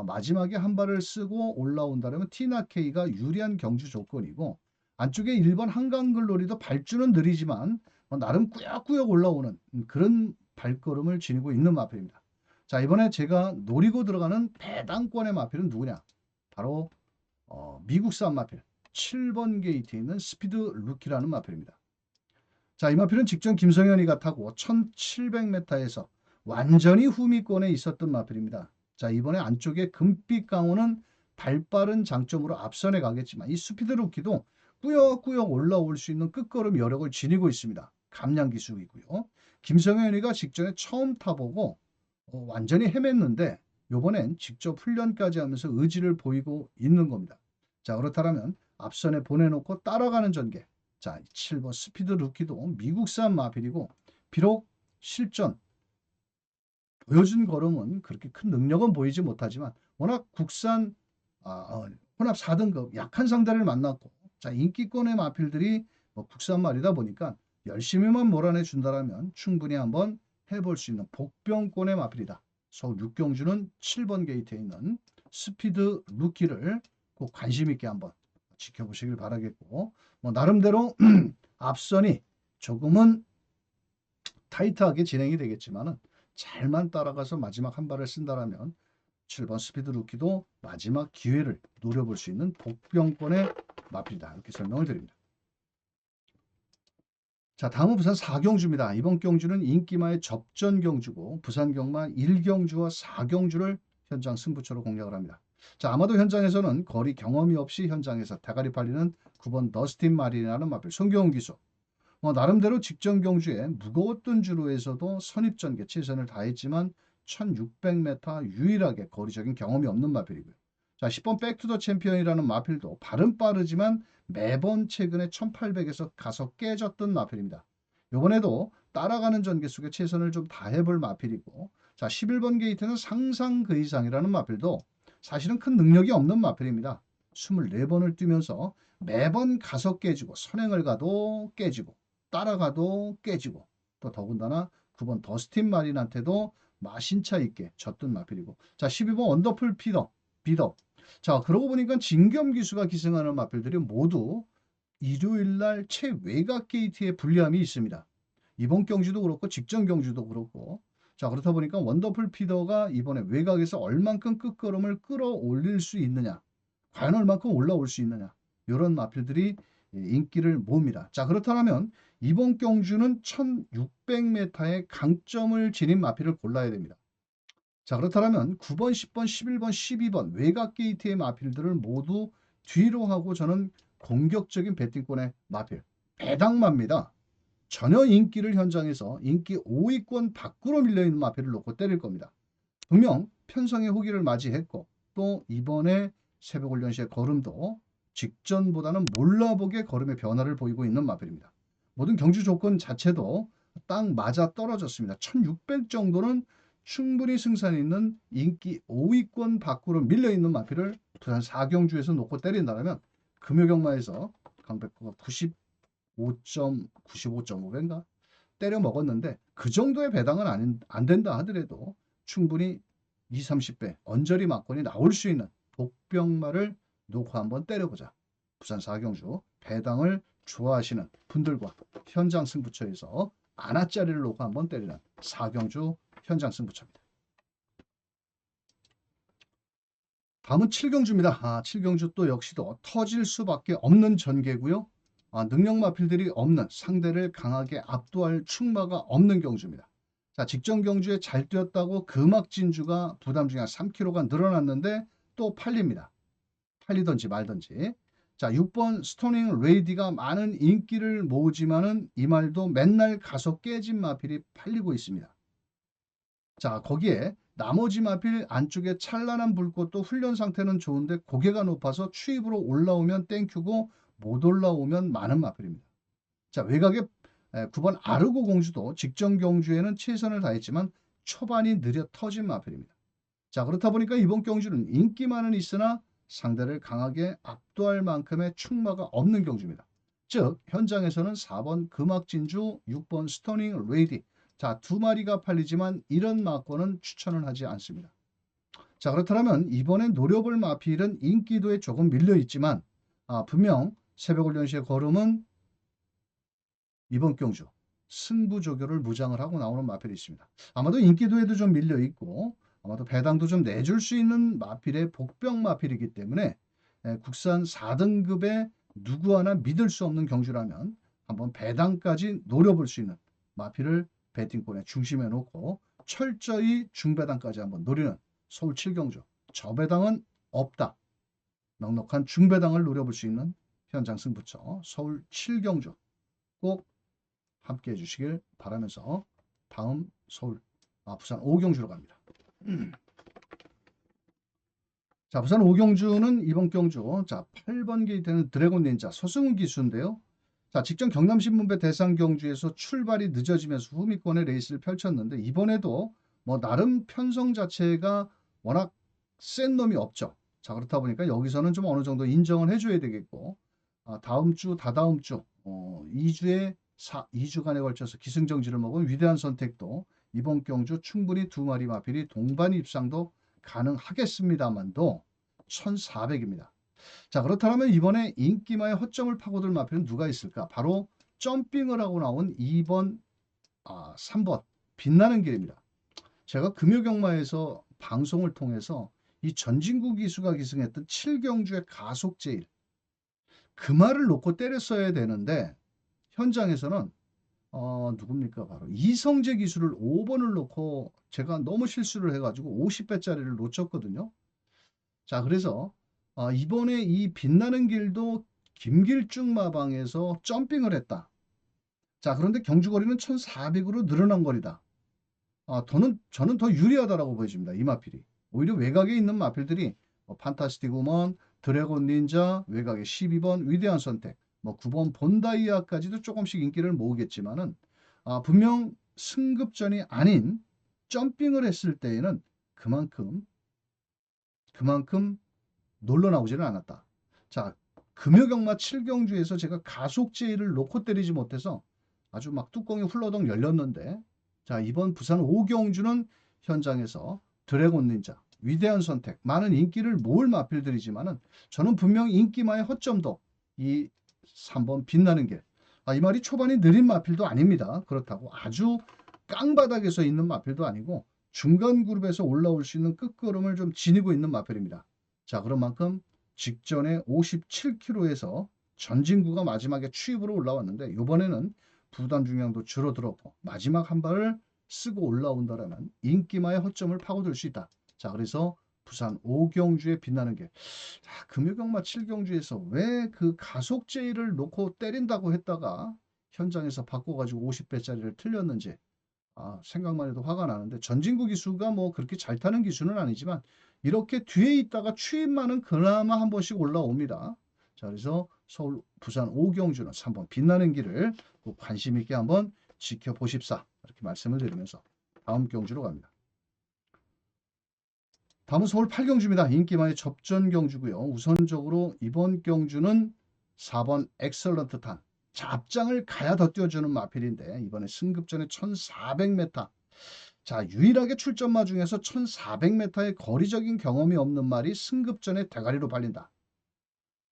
[SPEAKER 1] 마지막에 한 발을 쓰고 올라온다면 T나 K가 유리한 경주 조건이고, 안쪽에 1번 한강글로리도 발주는 느리지만 나름 꾸역꾸역 올라오는 그런 발걸음을 지니고 있는 마필입니다. 자, 이번에 제가 노리고 들어가는 배당권의 마필은 누구냐? 바로 미국산 마필 7번 게이트에 있는 스피드 루키라는 마필입니다. 자, 이 마필은 직전 김성현이가 타고 1700m에서 완전히 후미권에 있었던 마필입니다. 자, 이번에 안쪽에 금빛 강호는 발빠른 장점으로 앞선에 가겠지만 이 스피드 루키도 꾸역꾸역 올라올 수 있는 끝걸음 여력을 지니고 있습니다. 감량 기술이고요. 김성현이가 직전에 처음 타보고 완전히 헤맸는데 이번엔 직접 훈련까지 하면서 의지를 보이고 있는 겁니다. 자, 그렇다면 앞선에 보내놓고 따라가는 전개. 자, 7번 스피드 루키도 미국산 마필이고 비록 실전 보여준 걸음은 그렇게 큰 능력은 보이지 못하지만 워낙 국산 혼합 4등급 약한 상대를 만났고, 자, 인기권의 마필들이 뭐 국산 말이다 보니까 열심히만 몰아내 준다라면 충분히 한번 해볼 수 있는 복병권의 마필이다. 서울 6경주는 7번 게이트에 있는 스피드 루키를 꼭 관심 있게 한번 지켜보시길 바라겠고, 뭐 나름대로 앞선이 조금은 타이트하게 진행이 되겠지만은 잘만 따라가서 마지막 한 발을 쓴다라면 7번 스피드 루키도 마지막 기회를 노려볼 수 있는 복병권의 마필이다. 이렇게 설명을 드립니다. 자, 다음은 부산 4경주입니다. 이번 경주는 인기마의 접전 경주고 부산 경마 1경주와 4경주를 현장 승부처로 공략을 합니다. 자, 아마도 현장에서는 거리 경험이 없이 현장에서 대가리 팔리는 9번 더스틴 마린이라는 마필 송경훈 기수. 나름대로 직전 경주에 무거웠던 주로에서도 선입전개 최선을 다했지만 1600m 유일하게 거리적인 경험이 없는 마필이고요. 자, 10번 백투더 챔피언이라는 마필도 발은 빠르지만 매번 최근에 1800에서 가서 깨졌던 마필입니다. 이번에도 따라가는 전개 속에 최선을 좀 다해볼 마필이고, 자, 11번 게이트는 상상 그 이상이라는 마필도 사실은 큰 능력이 없는 마필입니다. 24번을 뛰면서 매번 가서 깨지고 선행을 가도 깨지고 따라가도 깨지고, 또 더군다나 9번 더스틴 마린한테도 마신차 있게 졌던 마필이고, 자, 12번 원더풀 비더. 자, 그러고 보니까 진겸 기수가 기승하는 마필들이 모두 일요일날 최외곽 게이트에 불리함이 있습니다. 이번 경주도 그렇고 직전 경주도 그렇고, 자, 그렇다 보니까 원더풀 피더가 이번에 외곽에서 얼만큼 끝걸음을 끌어올릴 수 있느냐, 과연 얼만큼 올라올 수 있느냐, 이런 마필들이 인기를 모읍니다. 자, 그렇다면 이번 경주는 1600m의 강점을 지닌 마필을 골라야 됩니다. 자, 그렇다면 9번, 10번, 11번, 12번 외곽 게이트의 마필들을 모두 뒤로 하고 저는 공격적인 배팅권의 마필 배당마입니다. 전혀 인기를 현장에서 인기 5위권 밖으로 밀려있는 마필을 놓고 때릴 겁니다. 분명 편성의 호기를 맞이했고, 또 이번에 새벽훈련시의 걸음도 직전보다는 몰라보게 걸음의 변화를 보이고 있는 마필입니다. 모든 경주 조건 자체도 딱 맞아 떨어졌습니다. 1600 정도는 충분히 승산이 있는 인기 5위권 밖으로 밀려있는 마필을 부산 4경주에서 놓고 때린다면 금요경마에서 강백호가 95.5배인가 때려 먹었는데, 그 정도의 배당은 안 된다 하더라도 충분히 20, 30배 언저리 막권이 나올 수 있는 복병마를 놓고 한번 때려보자. 부산 4경주 배당을 좋아하시는 분들과 현장 승부처에서 아나짜리를 놓고 한번 때리는 4경주 현장 승부처입니다. 다음은 7경주입니다. 7경주 또 역시도 터질 수밖에 없는 전개고요. 능력 마필들이 없는, 상대를 강하게 압도할 충마가 없는 경주입니다. 자, 직전 경주에 잘 뛰었다고 금악진주가 부담 중에 한 3kg가 늘어났는데 또 팔립니다. 팔리던지 말던지. 자, 6번 스토닝 레이디가 많은 인기를 모으지만은 이 말도 맨날 가서 깨진 마필이 팔리고 있습니다. 자, 거기에 나머지 마필 안쪽에 찬란한 불꽃도 훈련 상태는 좋은데 고개가 높아서 추입으로 올라오면 땡큐고 못 올라오면 많은 마필입니다. 자, 외곽에 9번 아르고 공주도 직전 경주에는 최선을 다했지만 초반이 느려 터진 마필입니다. 자, 그렇다 보니까 이번 경주는 인기만은 있으나 상대를 강하게 압도할 만큼의 충마가 없는 경주입니다. 즉 현장에서는 4번 금악진주, 6번 스토닝 레이디, 자, 두 마리가 팔리지만 이런 마권은 추천을 하지 않습니다. 자, 그렇다면 이번엔 노려볼 마필은 인기도에 조금 밀려 있지만 분명 새벽훈련시의 걸음은 이번 경주 승부조교를 무장을 하고 나오는 마필이 있습니다. 아마도 인기도에도 좀 밀려 있고 아마도 배당도 좀 내줄 수 있는 마필의 복병 마필이기 때문에 국산 4등급의 누구 하나 믿을 수 없는 경주라면 한번 배당까지 노려볼 수 있는 마필을 배팅권에 중심에 놓고 철저히 중배당까지 한번 노리는 서울 7경주. 저배당은 없다. 넉넉한 중배당을 노려볼 수 있는 현장 승부처 서울 7경주 꼭 함께 해주시길 바라면서 다음 부산 5경주로 갑니다. 자, 부산 5경주는 이번 경주, 자, 8번 게이트는 드래곤 닌자 서승훈 기수인데요. 자, 직전 경남신문배 대상 경주에서 출발이 늦어지면서 후미권의 레이스를 펼쳤는데 이번에도 뭐 나름 편성 자체가 워낙 센 놈이 없죠. 자, 그렇다 보니까 여기서는 좀 어느 정도 인정을 해줘야 되겠고, 다음 주, 다다음 주, 2주간에 걸쳐서 기승전결을 먹은 위대한 선택도 이번 경주 충분히 두 마리 마필이 동반 입상도 가능하겠습니다만도 1400입니다. 자, 그렇다면 이번에 인기마의 허점을 파고들 마필은 누가 있을까? 바로 점핑을 하고 나온 2번, 3번 빛나는 길입니다. 제가 금요경마에서 방송을 통해서 이 전진구 기수가 기승했던 7경주의 가속제일 그 말을 놓고 때렸어야 되는데 현장에서는 누굽니까? 바로 이성재 기수를 5번을 놓고 제가 너무 실수를 해가지고 50배짜리를 놓쳤거든요. 자, 그래서 이번에 이 빛나는 길도 김길중 마방에서 점핑을 했다. 자, 그런데 경주거리는 1400으로 늘어난 거리다. 저는 더 유리하다라고 보여집니다. 이 마필이. 오히려 외곽에 있는 마필들이 판타스틱 우먼, 드래곤 닌자, 외곽에 12번 위대한 선택, 9번 본다이아까지도 조금씩 인기를 모으겠지만은 분명 승급전이 아닌 점핑을 했을 때에는 그만큼 놀러 나오지는 않았다. 자, 금요경마 7경주에서 제가 가속제의를 놓고 때리지 못해서 아주 막 뚜껑이 훌러덩 열렸는데, 자, 이번 부산 5경주는 현장에서 드래곤 닌자, 위대한 선택, 많은 인기를 모을 마필들이지만은 저는 분명 인기마의 허점도 이 3번 빛나는 길. 이 말이 초반이 느린 마필도 아닙니다. 그렇다고 아주 깡바닥에서 있는 마필도 아니고 중간 그룹에서 올라올 수 있는 끝걸음을 좀 지니고 있는 마필입니다. 자, 그런 만큼 직전에 57km에서 전진구가 마지막에 추입으로 올라왔는데 이번에는 부담 중량도 줄어들었고 마지막 한 발을 쓰고 올라온다라면 인기마의 허점을 파고들 수 있다. 자, 그래서 부산 5경주에 빛나는 게 금요경마 7경주에서 왜 그 가속제의를 놓고 때린다고 했다가 현장에서 바꿔가지고 50배짜리를 틀렸는지 생각만 해도 화가 나는데 전진구 기수가 뭐 그렇게 잘 타는 기수는 아니지만 이렇게 뒤에 있다가 추임만은 그나마 한 번씩 올라옵니다. 자, 그래서 서울 부산 5경주는 3번 빛나는 길을 관심 있게 한번 지켜보십사 이렇게 말씀을 드리면서 다음 경주로 갑니다. 다음은 서울 8경주입니다. 인기만의 접전 경주고요. 우선적으로 이번 경주는 4번 엑설런트 탄. 자, 앞장을 가야 더 뛰어주는 마필인데 이번에 승급전에 1400m. 자, 유일하게 출전마 중에서 1400m의 거리적인 경험이 없는 말이 승급전에 대가리로 발린다.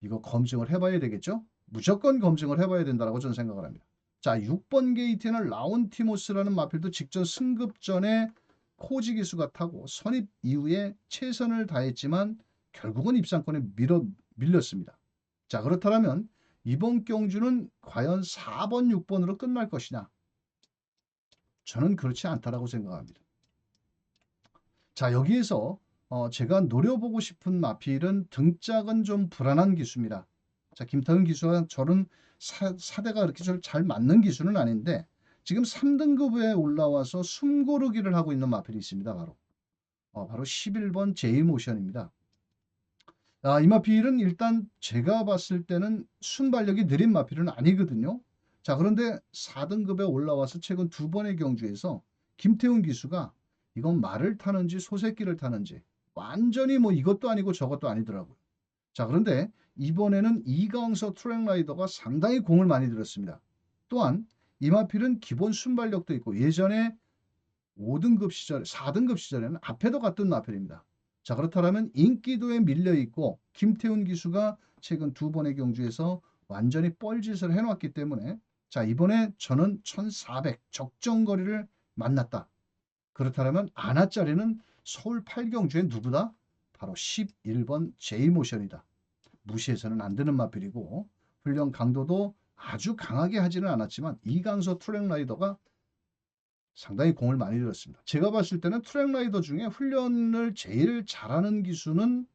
[SPEAKER 1] 이거 검증을 해봐야 되겠죠? 무조건 검증을 해봐야 된다고 저는 생각을 합니다. 자, 6번 게이트에는 라운티모스라는 마필도 직전 승급전에 코지 기수가 타고 선입 이후에 최선을 다했지만 결국은 입상권에 밀렸습니다. 자, 그렇다면 이번 경주는 과연 4번, 6번으로 끝날 것이냐? 저는 그렇지 않다라고 생각합니다. 자, 여기에서 제가 노려보고 싶은 마필은 등짝은 좀 불안한 기수입니다. 자, 김태훈 기수와 저는 사대가 그렇게 잘 맞는 기수는 아닌데 지금 3등급에 올라와서 숨고르기를 하고 있는 마필이 있습니다. 바로 11번 제이모션입니다. 이 마필은 일단 제가 봤을 때는 순발력이 느린 마필은 아니거든요. 자, 그런데 4등급에 올라와서 최근 두 번의 경주에서 김태훈 기수가 이건 말을 타는지 소새끼를 타는지 완전히 뭐 이것도 아니고 저것도 아니더라고요. 자, 그런데 이번에는 이강서 트랙라이더가 상당히 공을 많이 들였습니다. 또한 이마필은 기본 순발력도 있고 예전에 5등급 시절, 4등급 시절에는 앞에도 갔던 마필입니다. 자, 그렇다면 인기도에 밀려 있고 김태훈 기수가 최근 두 번의 경주에서 완전히 뻘짓을 해놨기 때문에 자, 이번에 저는 1400 적정거리를 만났다. 그렇다면 아나짜리는 서울 8경주의 누구다? 바로 11번 제이모션이다. 무시해서는 안 되는 마필이고 훈련 강도도 아주 강하게 하지는 않았지만 이강서 트랙라이더가 상당히 공을 많이 들였습니다. 제가 봤을 때는 트랙라이더 중에 훈련을 제일 잘하는 기수는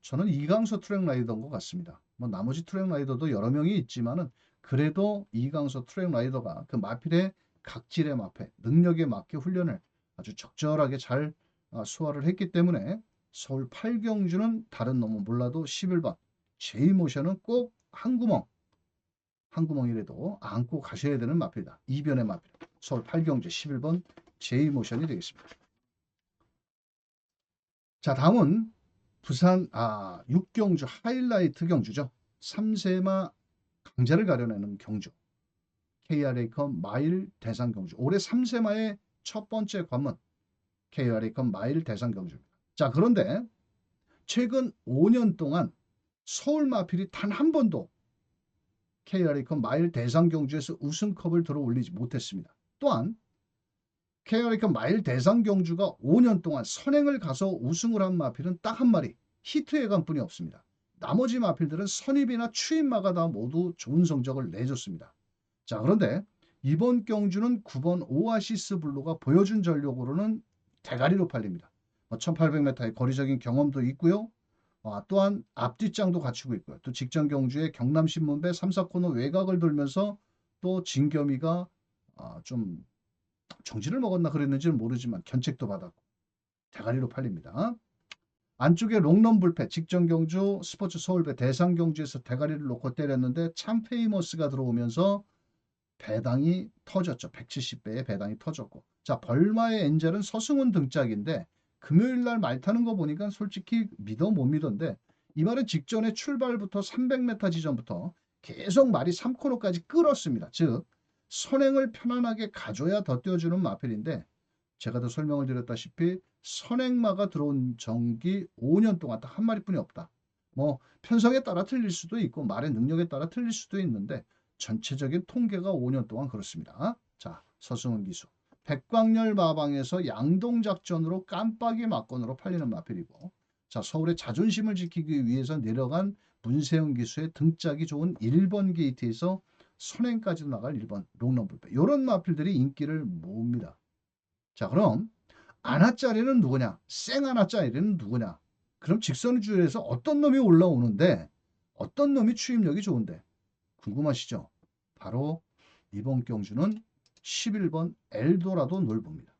[SPEAKER 1] 저는 이강서 트랙라이더인 것 같습니다. 뭐 나머지 트랙라이더도 여러 명이 있지만은 그래도 이강서 트랙라이더가 그 마필의 각질에 맞게 능력에 맞게 훈련을 아주 적절하게 잘 소화를 했기 때문에 서울 8경주는 다른 놈은 몰라도 11번 제이모션은 꼭 한 구멍이라도 안고 가셔야 되는 마필이다. 이변의 마필. 서울 8경주 11번 제이모션이 되겠습니다. 자, 다음은 부산 6경주 하이라이트 경주죠. 3세마 강자를 가려내는 경주. KRA컵 마일 대상 경주. 올해 3세마의 첫 번째 관문 KRA컵 마일 대상 경주입니다. 자, 그런데 최근 5년 동안 서울 마필이 단 한 번도 KRA컵 마일 대상 경주에서 우승컵을 들어 올리지 못했습니다. 또한 KRA컵 마일 대상 경주가 5년 동안 선행을 가서 우승을 한 마필은 딱 한 마리 히트예감뿐이 없습니다. 나머지 마필들은 선입이나 추임마가 다 모두 좋은 성적을 내줬습니다. 자, 그런데 이번 경주는 9번 오아시스 블루가 보여준 전력으로는 대가리로 팔립니다. 1800m의 거리적인 경험도 있고요. 또한 앞뒷장도 갖추고 있고요. 또 직전 경주에 경남신문배 3, 4코너 외곽을 돌면서 또 진겸이가 좀 정지를 먹었나 그랬는지는 모르지만 견책도 받았고 대가리로 팔립니다. 안쪽에 롱런 불패 직전 경주 스포츠 서울배 대상 경주에서 대가리를 놓고 때렸는데 참 페이머스가 들어오면서 배당이 터졌죠. 170배의 배당이 터졌고. 자, 벌마의 엔젤은 서승훈 등짝인데 금요일 날 말 타는 거 보니까 솔직히 믿어 못 믿던데 이 말은 직전에 출발부터 300m 지점부터 계속 말이 3코너까지 끌었습니다. 즉 선행을 편안하게 가져야 더 뛰어주는 마필인데 제가 더 설명을 드렸다시피 선행마가 들어온 정기 5년 동안 딱 한 마리뿐이 없다. 뭐 편성에 따라 틀릴 수도 있고 말의 능력에 따라 틀릴 수도 있는데 전체적인 통계가 5년 동안 그렇습니다. 자, 서승훈 기수. 백광열 마방에서 양동작전으로 깜빡이 막건으로 팔리는 마필이고 자, 서울의 자존심을 지키기 위해서 내려간 문세영 기수의 등짝이 좋은 1번 게이트에서 선행까지 나갈 1번 롱런불패 이런 마필들이 인기를 모읍니다. 자, 그럼 아나짜리는 누구냐? 생아나짜리는 누구냐? 그럼 직선주에서 어떤 놈이 올라오는데 어떤 놈이 추임력이 좋은데 궁금하시죠? 바로 이번 경주는 11번 엘도라도 놀부입니다.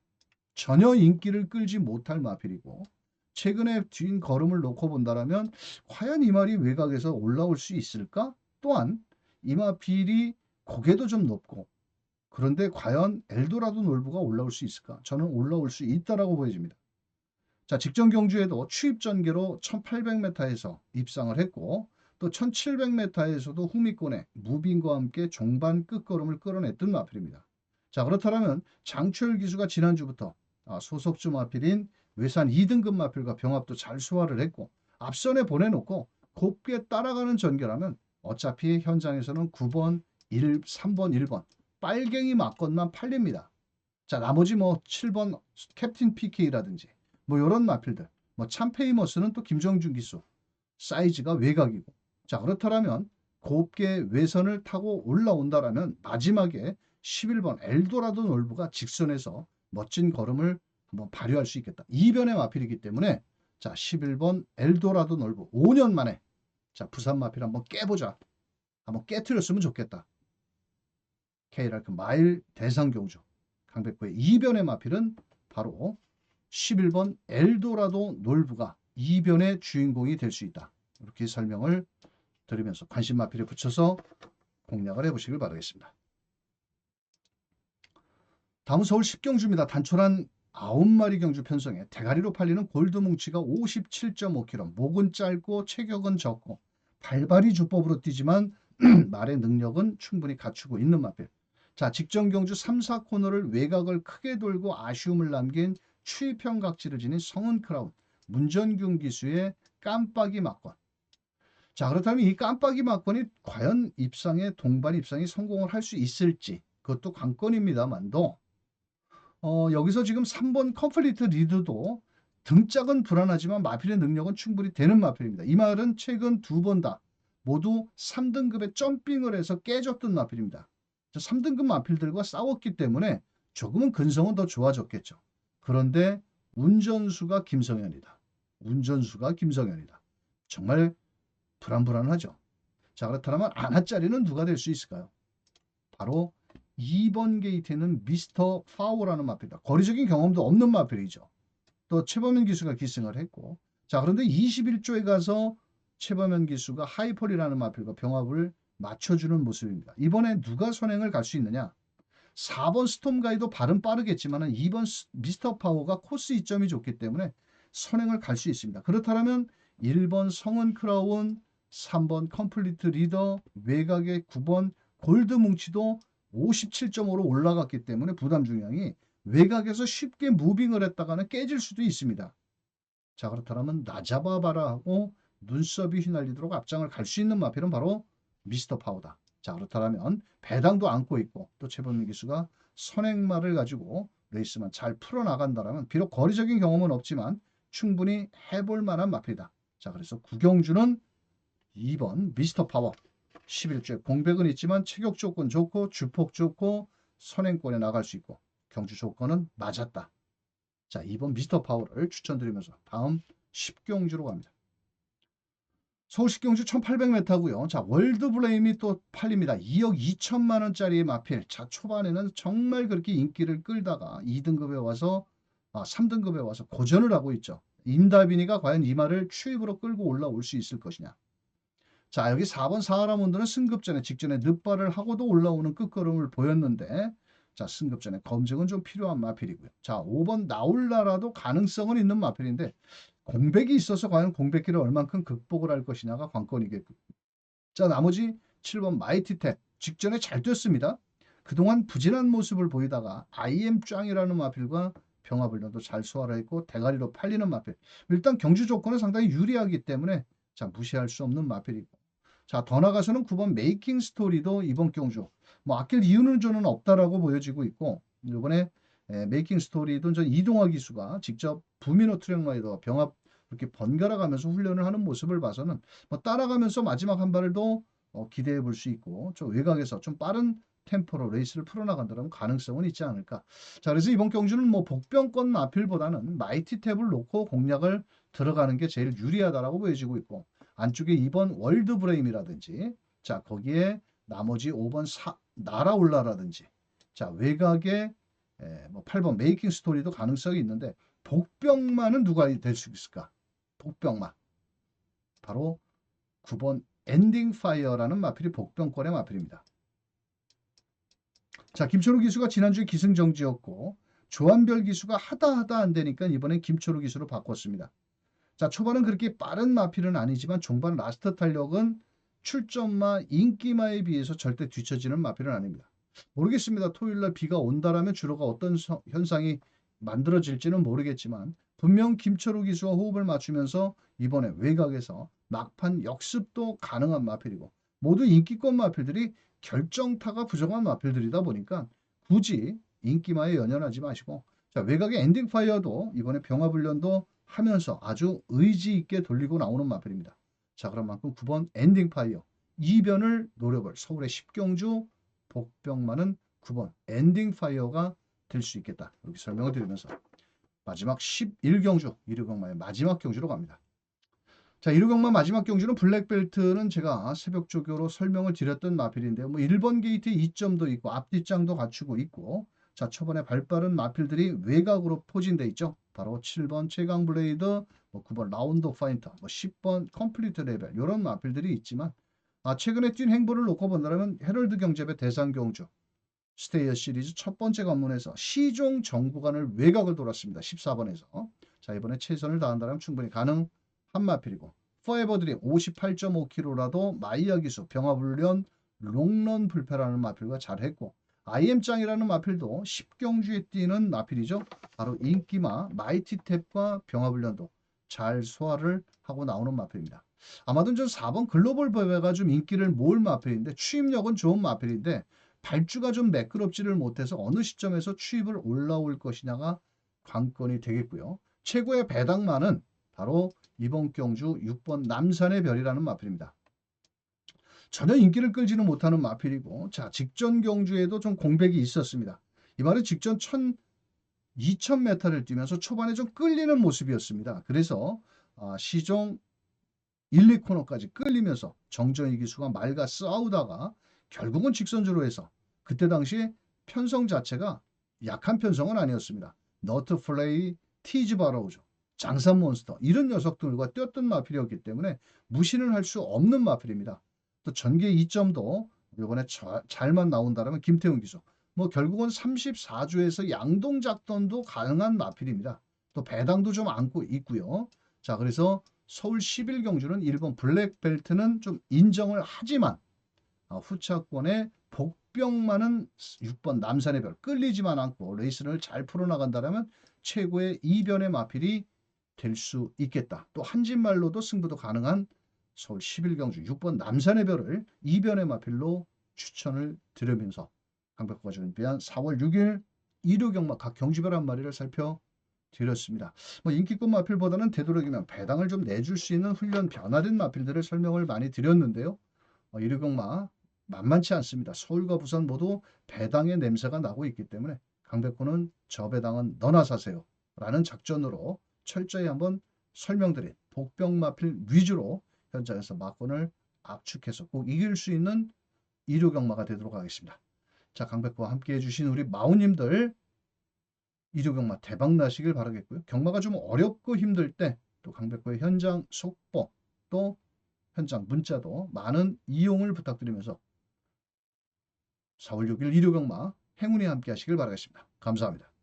[SPEAKER 1] 전혀 인기를 끌지 못할 마필이고 최근에 뒷 걸음을 놓고 본다면 과연 이 말이 외곽에서 올라올 수 있을까? 또한 이 마필이 고개도 좀 높고 그런데 과연 엘도라도 놀부가 올라올 수 있을까? 저는 올라올 수 있다라고 보여집니다. 자, 직전 경주에도 추입 전개로 1800m에서 입상을 했고 또 1700m에서도 후미권에 무빙과 함께 종반 끝걸음을 끌어냈던 마필입니다. 자, 그렇다면 장철 기수가 지난주부터 소속주 마필인 외산 2등급 마필과 병합도 잘 소화를 했고 앞선에 보내놓고 곱게 따라가는 전개라면 어차피 현장에서는 9번, 3번, 1번 빨갱이 막건만 팔립니다. 자, 나머지 뭐 7번 캡틴 PK라든지 뭐 이런 마필들 뭐 참페이머스는 또 김정준 기수 사이즈가 외곽이고 자, 그렇다면 곱게 외선을 타고 올라온다라면 마지막에 11번 엘도라도 놀부가 직선에서 멋진 걸음을 한번 발휘할 수 있겠다. 이변의 마필이기 때문에 자, 11번 엘도라도 놀부 5년 만에 자, 부산 마필 한번 깨보자. 한번 깨트렸으면 좋겠다. K랄크 마일 대상 경주 강백호의 이변의 마필은 바로 11번 엘도라도 놀부가 이변의 주인공이 될 수 있다. 이렇게 설명을 드리면서 관심 마필에 붙여서 공략을 해보시길 바라겠습니다. 다음은 서울 10경주입니다. 단촐한 9마리 경주 편성에 대가리로 팔리는 골드뭉치가 57.5kg, 목은 짧고 체격은 적고 발발이 주법으로 뛰지만 말의 능력은 충분히 갖추고 있는 마필. 자, 직전 경주 3, 4코너를 외곽을 크게 돌고 아쉬움을 남긴 추이평 각지를 지닌 성은 크라운, 문전균 기수의 깜빡이 막건. 자, 그렇다면 이 깜빡이 막건이 과연 동반 입상에 성공을 할 수 있을지 그것도 관건입니다만도 여기서 지금 3번 컴플리트 리드도 등짝은 불안하지만 마필의 능력은 충분히 되는 마필입니다. 이 말은 최근 2번 다 모두 3등급의 점핑을 해서 깨졌던 마필입니다. 3등급 마필들과 싸웠기 때문에 조금은 근성은 더 좋아졌겠죠. 그런데 운전수가 김성현이다. 운전수가 김성현이다. 정말 불안불안하죠. 자, 그렇다면 아나짜리는 누가 될 수 있을까요? 바로 2번 게이트에는 미스터 파워라는 마필이다. 거리적인 경험도 없는 마필이죠. 또 최범현 기수가 기승을 했고 자, 그런데 21조에 가서 최범현 기수가 하이펄이라는 마필과 병합을 맞춰주는 모습입니다. 이번에 누가 선행을 갈 수 있느냐? 4번 스톰가이도 발은 빠르겠지만 2번 미스터 파워가 코스 이점이 좋기 때문에 선행을 갈 수 있습니다. 그렇다면 1번 성은 크라운, 3번 컴플리트 리더, 외곽의 9번 골드 뭉치도 57.5로 올라갔기 때문에 부담 중량이 외곽에서 쉽게 무빙을 했다가는 깨질 수도 있습니다. 자, 그렇다면 나잡아봐라 하고 눈썹이 휘날리도록 앞장을 갈 수 있는 마필은 바로 미스터 파워다. 자, 그렇다면 배당도 안고 있고 또 최범민 기수가 선행마를 가지고 레이스만 잘 풀어나간다면 비록 거리적인 경험은 없지만 충분히 해볼 만한 마필이다. 자, 그래서 구경주는 2번 미스터 파워. 11주에 공백은 있지만 체격 조건 좋고 주폭 좋고 선행권에 나갈 수 있고 경주 조건은 맞았다. 자, 2번 미스터 파워를 추천드리면서 다음 10경주로 갑니다. 서울 10경주 1800m고요. 자, 월드블레임이 또 팔립니다. 2억 2천만 원짜리의 마필. 자, 초반에는 정말 그렇게 인기를 끌다가 2등급에 와서 3등급에 와서 고전을 하고 있죠. 임다빈이가 과연 이 말을 추입으로 끌고 올라올 수 있을 것이냐. 자, 여기 4번 사하라몬드는 승급전에 직전에 늑발을 하고도 올라오는 끝걸음을 보였는데 자, 승급전에 검증은 좀 필요한 마필이고요. 자, 5번 나올라라도 가능성은 있는 마필인데 공백이 있어서 과연 공백기를 얼만큼 극복을 할 것이냐가 관건이겠고요. 자, 나머지 7번 마이티탭 직전에 잘 뛰었습니다. 그동안 부진한 모습을 보이다가 IM 짱이라는 마필과 병합을련도 잘 소화를 했고 대가리로 팔리는 마필. 일단 경주 조건은 상당히 유리하기 때문에 자, 무시할 수 없는 마필이고. 자, 더 나가서는 9번 메이킹 스토리도 이번 경주 뭐 아낄 이유는 저는 없다라고 보여지고 있고 이번에 메이킹 스토리도 전 이동화 기수가 직접 부미노 트랙라이더 병합 이렇게 번갈아 가면서 훈련을 하는 모습을 봐서는 뭐 따라가면서 마지막 한 발을 더 기대해 볼 수 있고 좀 외곽에서 좀 빠른 템포로 레이스를 풀어나간다면 가능성은 있지 않을까. 자, 그래서 이번 경주는 뭐 복병권 마필보다는 마이티 탭을 놓고 공략을 들어가는 게 제일 유리하다라고 보여지고 있고 안쪽에 2번 월드 브레임이라든지 자, 거기에 나머지 5번 나라올라라든지 자, 외곽에 뭐 8번 메이킹 스토리도 가능성이 있는데 복병만은 누가 될 수 있을까? 복병만. 바로 9번 엔딩 파이어라는 마필이 복병권의 마필입니다. 자, 김초로 기수가 지난주에 기승정지였고 조한별 기수가 하다 안 되니까 이번엔 김초로 기수로 바꿨습니다. 자, 초반은 그렇게 빠른 마필은 아니지만 종반 라스트 탄력은 출전마, 인기마에 비해서 절대 뒤처지는 마필은 아닙니다. 모르겠습니다. 토요일날 비가 온다라면 주로가 어떤 현상이 만들어질지는 모르겠지만 분명 김철우 기수와 호흡을 맞추면서 이번에 외곽에서 막판 역습도 가능한 마필이고 모두 인기권 마필들이 결정타가 부정한 마필들이다 보니까 굳이 인기마에 연연하지 마시고 자, 외곽의 엔딩 파이어도 이번에 병합훈련도 하면서 아주 의지 있게 돌리고 나오는 마필입니다. 자, 그런 만큼 9번 엔딩 파이어 이변을 노려볼 서울의 10경주 복병만은 9번 엔딩 파이어가 될 수 있겠다. 이렇게 설명을 드리면서 마지막 11경주 이류경마의 마지막 경주로 갑니다. 자, 이류경마 마지막 경주는 블랙벨트는 제가 새벽 조교로 설명을 드렸던 마필인데요. 뭐 1번 게이트에 2점도 있고 앞뒷장도 갖추고 있고 자, 초반에 발빠른 마필들이 외곽으로 포진돼 있죠. 바로 7번 최강 블레이드, 뭐 9번 라운드 파인터, 뭐 10번 컴플리트 레벨 이런 마필들이 있지만 최근에 뛴 행보를 놓고 본다면 헤럴드 경제배 대상 경주 스테이어 시리즈 첫 번째 관문에서 시종 정구간을 외곽을 돌았습니다. 14번에서. 자, 이번에 최선을 다한다면 충분히 가능한 마필이고 포에버들이 58.5km라도 마이야 기수, 병합훈련, 롱런 불패라는 마필과 잘했고 IM짱이라는 마필도 10경주에 뛰는 마필이죠. 바로 인기마, 마이티탭과 병합훈련도 잘 소화를 하고 나오는 마필입니다. 아마도 전 4번 글로벌 버베가 좀 인기를 모을 마필인데 추입력은 좋은 마필인데 발주가 좀 매끄럽지를 못해서 어느 시점에서 추입을 올라올 것이냐가 관건이 되겠고요. 최고의 배당마는 바로 이번 경주 6번 남산의 별이라는 마필입니다. 전혀 인기를 끌지는 못하는 마필이고 자, 직전 경주에도 좀 공백이 있었습니다. 이 말은 직전 2000m를 뛰면서 초반에 좀 끌리는 모습이었습니다. 그래서 시종 1, 2코너까지 끌리면서 정정희 기수가 말과 싸우다가 결국은 직선주로 해서 그때 당시에 편성 자체가 약한 편성은 아니었습니다. 너트 플레이, 티즈 바로우죠. 장산 몬스터 이런 녀석들과 뛰었던 마필이었기 때문에 무시는 할 수 없는 마필입니다. 또 전개 2점도 이번에 잘만 나온다면 김태훈 기수 뭐 결국은 34주에서 양동 작전도 가능한 마필입니다. 또 배당도 좀 안고 있고요. 자, 그래서 서울 11경주는 1번 블랙벨트는 좀 인정을 하지만 후차권에 복병만은 6번 남산의 별 끌리지만 않고 레이스를 잘 풀어나간다면 최고의 이변의 마필이 될 수 있겠다. 또 한진말로도 승부도 가능한 서울 11경주 6번 남산의 별을 이변의 마필로 추천을 드리면서 강백호가 준비한 4월 6일 일요경마 각 경주별 한 마리를 살펴드렸습니다. 뭐 인기급 마필보다는 되도록이면 배당을 좀 내줄 수 있는 훈련 변화된 마필들을 설명을 많이 드렸는데요. 일요경마 만만치 않습니다. 서울과 부산 모두 배당의 냄새가 나고 있기 때문에 강백호는 저 배당은 너나 사세요 라는 작전으로 철저히 한번 설명드린 복병마필 위주로 현장에서 막권을 압축해서 꼭 이길 수 있는 일요경마가 되도록 하겠습니다. 자, 강백호와 함께 해주신 우리 마우님들 일요경마 대박 나시길 바라겠고요. 경마가 좀 어렵고 힘들 때 또 강백호의 현장 속보 또 현장 문자도 많은 이용을 부탁드리면서 4월 6일 일요경마 행운이 함께 하시길 바라겠습니다. 감사합니다.